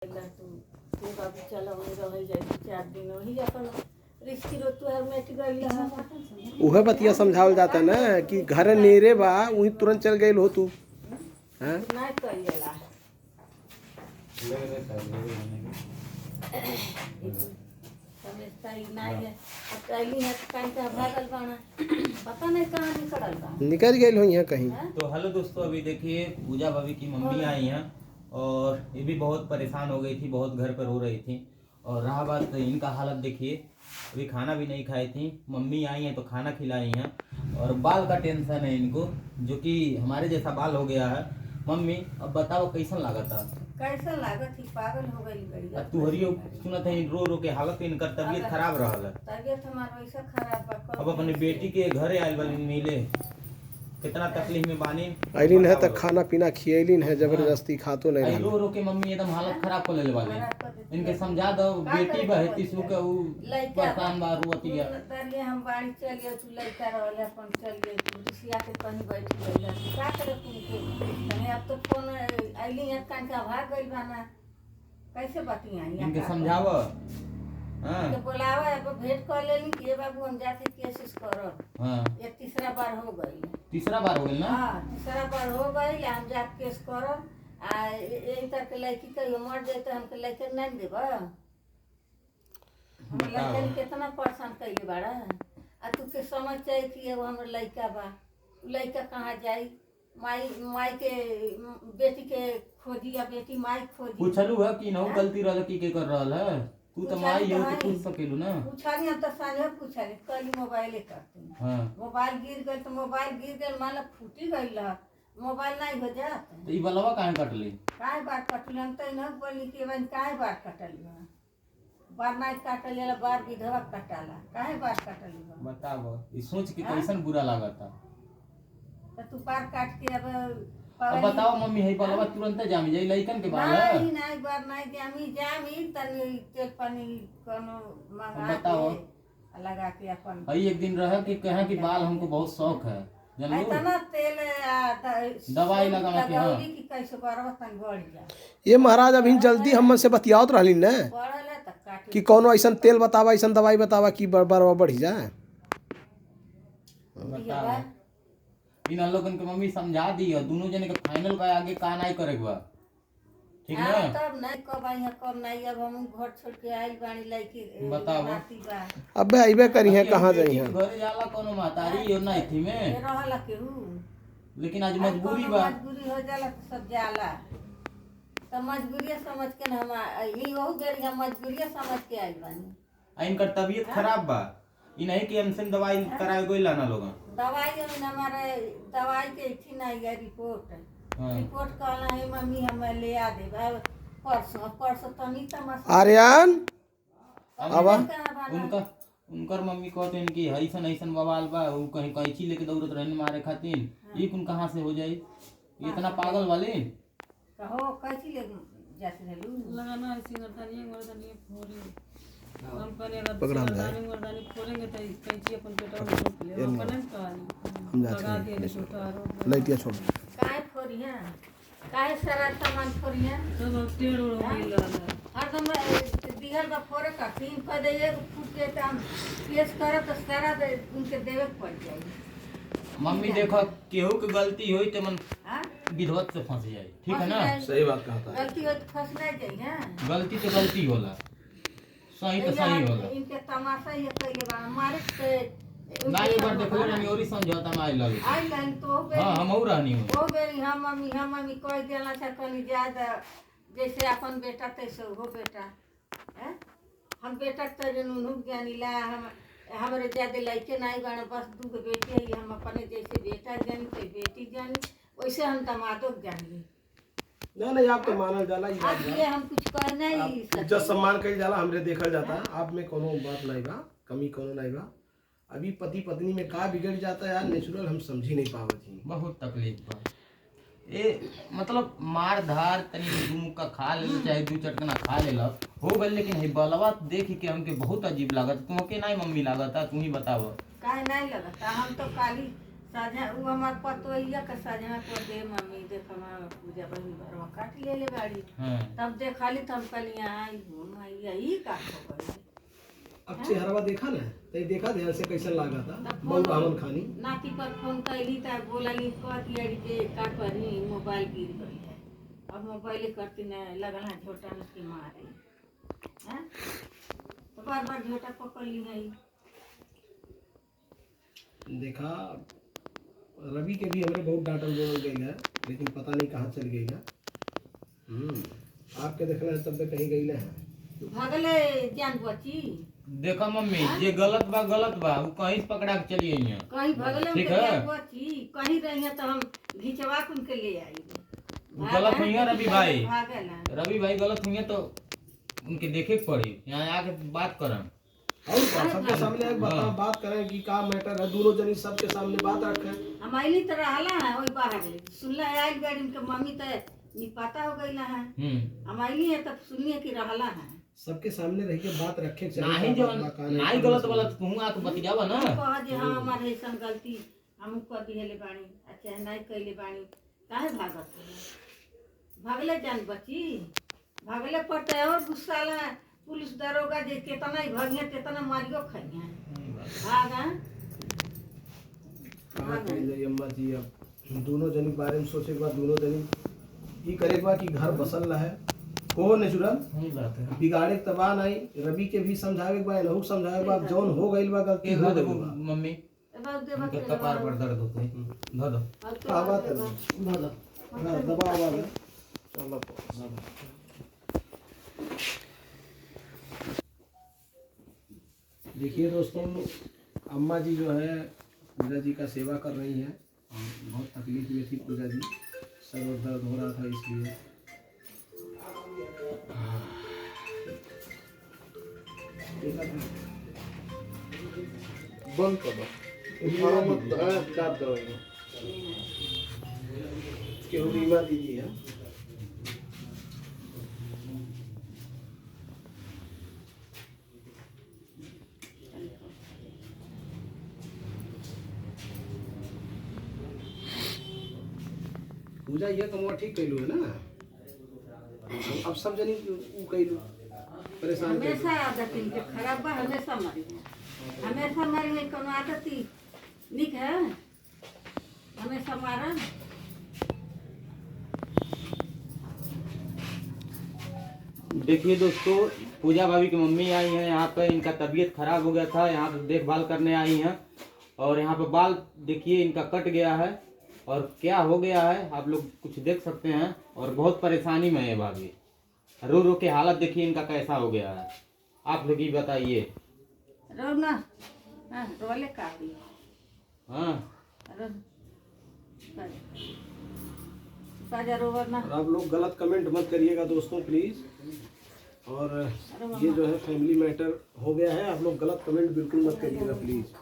तू बाबू चला वही रह जाए 4 दिन वही अपन रिश्ती रोतु है मेट गइल है उहे बतिया समझावल जाता ना कि घर नेरे बा वही तुरंत चल गइल हो तू हैं नहीं कइला समझता ही नहीं है अब कैली है कहीं का भागल बाना पता नहीं कहां निकल बा निकल गइल हो यहाँ कहीं। तो हेलो दोस्तों, अभी देखिए पूजा भाभी की मम्मी आई हैं और ये भी बहुत परेशान हो गई थी, बहुत घर पर रो रही थी। और रहा बात इनका हालत देखिए, अभी खाना भी नहीं खाई थी। मम्मी आई हैं तो खाना खिलाई हैं और बाल का टेंशन है इनको, जो कि हमारे जैसा बाल हो गया है। मम्मी अब बताओ कैसन लगा था? कैसा लागत ही पागल हो गई गड़िया तू हरियो सुनत है रो रो के हालत इनकर तबीयत खराब रहल है। तबीयत हमार वैसा खराब बा अब अपने बेटी के घरे आयल वाली मिले, कितना तकलीफ में बानी। आइलिन है तक खाना पीना खियलिन है, जबरदस्ती खातो नहीं रो रो के मम्मी एकदम हालत खराब कर ले वाले। इनके समझा दो, बेटी बहती सु के ऊ परेशान बा रुवती है। तरिए हम बाड़ी चल गए तू लइका रहले अपन चल गए तू सिया के कहीं बैठ गइल का करे तुमके तने अब तो फोन आइली है कान का भाग गइल बाना कैसे बतियाई इनके समझाव। हां तो बुलावा अब भेंट कर लेनी के बाबू हम जाके केसेस करब। हां ये तीसरा बार हो गई। तीसरा बार हो गइल ना? हां तीसरा बार हो गई हम जाके केस करब। आ यही तक लड़की कहियो मर जाए तो हमके लड़के नहीं देबा। हम लड़के कितना परेशान कइले बाड़ा आ तू के समझ चाहिए कि एगो हमर लड़का बा, लड़का कहाँ जाई? माई के बेटी के खोजी या बेटी माई खोजी पूछलू है कि नौ गलती रहल की के कर रहल है? तू तो माई हो तो पूछ सकेलू ना। पूछानी हम तो साझे पूछानी कल मोबाइल करते। हां मोबाइल गिर गई तो मोबाइल गिर गई मान लो फूटी गई रहा मोबाइल नहीं हो जात तो ई बलवा काहे कटली? काहे बार कटल हम तो न बोली कि बन काहे बार कटल बार नहीं काटल जाला बार विधवा कटाला काहे बार कटल बताओ ई सोच के कैसन बुरा लागता। तो तू बार काट के अब बताओ मम्मी है बलवा तुरंत जामी जाई लइकन के बाल है। नहीं बार नहीं जामी तनी तेल पानी कोनो मंगा बताओ के लगा के अपन भाई एक दिन रहे कि कहे कि बाल हमको बहुत शौक है जानलो इतना तेल दवाई लगा के। हां कि कैसे करब तन बढ़ जा ये महाराज अभी जल्दी हम से बतियावत रहली ना बढ़ल है त काट कि कोनो ऐसा तेल बतावा ऐसा दवाई बतावा कि बराबर बढ़ी जाए। बताओ इन लोगन के मम्मी समझा दी और दोनों जने के फाइनल का आगे का नहीं करे बा, ठीक ना? तब नहीं कब आई है कब नहीं अब हम घर छोड़ के आई बाणी लइकी बताओ। अबे आइबे करी है कहाँ जाई है घर जाला कोनो महतारी और नहीं थी में रहला केहू लेकिन आज मजबूरी बा। मजबूरी हो जाला तो सब जाला तो मजबूरी समझ के हम ई हो गई हम मजबूरी समझ के आई बानी। इनकर तबीयत खराब बा, ई नहीं कि हमसे दवाई कराए गोइला ना लोगन। दवाई में हमारे दवाई के थी नहीं है रिपोर्ट। रिपोर्ट कहला है मम्मी हमें ले आ दे परसों परसों तो नहीं तमाशा आर्यन आवा उनकर मम्मी कहते हैं कि ऐसन ऐसन बवाल बा, वो कहीं कैंची लेके दौड़त रहने मारे खातिर। ये कुन कहाँ से हो जाई इतना पागल वाले? कहो कैंची ले जाते रहलू लगाना है सिंगरदानी मर्दानी फोड़ी हम पने पकड़ा सिंगरदानी मर्दानी फोड़ेंगे तो कैंची अपन पेटा में रोक ले हम पने हम जाते लगा हैं दिए छोटा आरो लाइटिया छोड़ काहे फोड़िया काहे सारा सामान फोड़िया सब टेढ़ हो गइल है। हरदम दिहल बा फोड़े का तीन कर दे एक फूट के काम केस करे तो सारा उनके देवे पड़ जाई। मम्मी देखो केहू के गलती होई तो मन हां विधवत से फंस जाए, ठीक है ना? सही बात कहता है। गलती हो तो फंस नहीं जाई हां गलती तो गलती होला, सही तो सही होला। इनके तमाशा ये कइले बा मारे से ना एक बार देखो ना और समझौता में आई लगे। आई लाइन तो हां हम और रहनी हो ओ बेरी हम मम्मी कह देला से कनी ज्यादा जैसे अपन बेटा तैसे हो बेटा हैं हम बेटा तो जनू ज्ञानी ला हम हमारे ज्यादा लइके नहीं बने बस 2 बेटी है हम अपने जैसे बेटा जानी तो बेटी जानी वैसे हम दामादों जानी। नहीं आप तो मानल जाला ई बात अब ये हम कुछ कह नहीं इज्जत सम्मान कइल जाला हमरे देखल जाता। आप में कोनो बात नहीं बा, कमी कोनो नहीं बा। अभी पति पत्नी में का बिगड़ जाता है यार नेचुरल हम समझी नहीं पावत ही। बहुत तकलीफ बा। ए मतलब मार धार तनी दू मुक्का खा ले चाहे 2 चटकना खा लेला हो गल, लेकिन हे बलवा देख के हमके बहुत अजीब लागत। तुमके नहीं मम्मी लागत? तू ही बताव। काहे नहीं लगता हम तो काली साझा वो हमार पतोइया का साझा को दे मम्मी देख हम पूजा बहन घरवा काट ले गाड़ी हाँ तब देखली तब कहली आई घूम आई यही काट हो गई अब चेहरा देखा ना तो देखा ध्यान से कैसा लगा था तब बहुत हमन खानी नाती पर फोन कैली त बोलली कहती अड़ी के का करी मोबाइल गिर गई है अब मोबाइल करती न लगल है झोटा में की मारे हैं तो बार झोटा पकड़ ली है देखा रवि के भी हमने बहुत डांटल बोल गई है लेकिन पता नहीं कहाँ चल गई है आपके देखना है तब तक कहीं गई है भगले जान बची देखा मम्मी जे गलत बा वो कहीं से पकड़ा के चली आई है कहीं भगले ठीक उनके है। जान बची कहीं रही है तो हम घिचवा के उनके ले आई गलत हुई है रवि भाई भागला रवि भाई गलत हुई है तो उनके देखे के पड़ी यहाँ आके बात करम और क्या, सबके सामने एक बात करें कि का मैटर है दोनों जनी सबके सामने बात रखें हम आईली तो रहला है वही बाहर ले सुनला आई गाड़ी उनके मम्मी तो नहीं पता हो गई है हम आईली है तब सुनिए कि रहला है सबके सामने रह के बात रखे नहीं जो नहीं गलत गलत कहूँ आके बतियावा ना कह जे हाँ हमारे ऐसा गलती हम कर दिहले बानी अच्छा नहीं कैले बानी काहे भागत हो भागले जान बची भागले पड़ते और गुस्सा ला पुलिस दरोगा जे कितना ही भगिया कितना मारियो खाइया भागा कहाँ चली जाइए अम्मा जी अब दोनों जनी के बारे में सोचे के बाद दोनों जनी ये करे के बाद कि घर बसल रहा है हो नेचुरल सही बात है बिगाड़े के तबा नहीं रवि के भी समझावे के बाद लहू समझावे के बाद जौन हो गइल बा गलती हो गइल बा मम्मी उनके कपार पर दर्द होते धो दो का बात है दादा दबा आवा चलो देखिए दोस्तों अम्मा जी जो है पूजा जी का सेवा कर रही हैं और बहुत तकलीफ में थी पूजा जी सर और दर्द हो रहा था इसलिए बंद कर दो काट दो केहू रीमा दीदी है पूजा ये कमवा ठीक कैलू है ना अब सब जनी उ कैलू परेशान कैलू। हमेशा आदत इनके खराब बा हमेशा मरी हमेशा मरी है कोनो आदत ही निक है हमेशा मारा देखिए दोस्तों पूजा भाभी की मम्मी आई हैं यहाँ पे इनका तबीयत खराब हो गया था यहाँ पे देखभाल करने आई हैं और यहाँ पे बाल देखिए इनका कट गया है और क्या हो गया है आप लोग कुछ देख सकते हैं और बहुत परेशानी में है भाभी रो रो के हालत देखिए इनका कैसा हो गया है आप लोग ही बताइए रो ना हाँ रोले काफी हाँ रो साजा रोवर ना और आप लोग गलत कमेंट मत करिएगा दोस्तों प्लीज और ये जो है फैमिली मैटर हो गया है आप लोग गलत कमेंट बिल्कुल मत करिएगा प्लीज